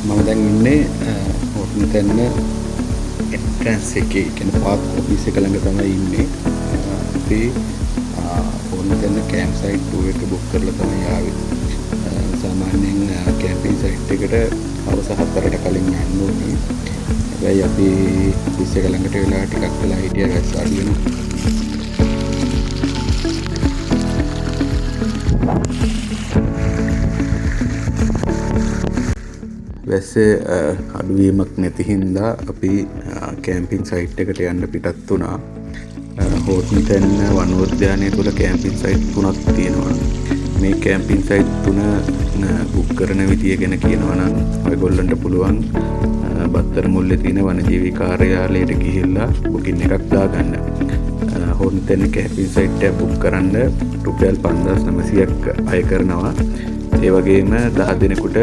මම දැන් ඉන්නේ හොට්නතැන්න එන්ට්‍රන්ස් එකේ කියන්නේ පාක් ඔෆිස් එක ළඟ තමයි ඉන්නේ. අපි හොට්නතැන්න කැම්ප් සයිට් 2 එක බුක් කරලා තමයි ආවේ. සාමාන්‍යයෙන් කැම්පින් සයිට් එකට හවස 4ට කලින් යන්න ඕනේ. හැබැයි අපි ඔෆිස් එක ළඟට වෙලා ටිකක් වෙලා හිටියා වැස්ස අඩු වෙනවා. වැස්සේ අඩුවීමක් නැති හින්දා අපි කැම්පින් සයිට් එකට යන්න පිටත් වුණා. හෝට්නතැන්න වනෝද්‍යානය තුළ කැම්පින් සයිට් 3ක් තියෙනවා. මේ කැම්පින් සයිට් 3 බුක් කරන විදිය ගැන කියනවා නම් ඔයගොල්ලන්ට පුළුවන් බත්තර මුල්ලේ තියෙන වනජීවි කාර්යාලයට ගිහිල්ලා බුකින් එකක් දාගන්න. හෝට්නතැන්න කැම්පින් සයිට් එක බුක් කරන්න රුපියල් 5900ක් අය කරනවා. ඒ වගේම 10 දිනකට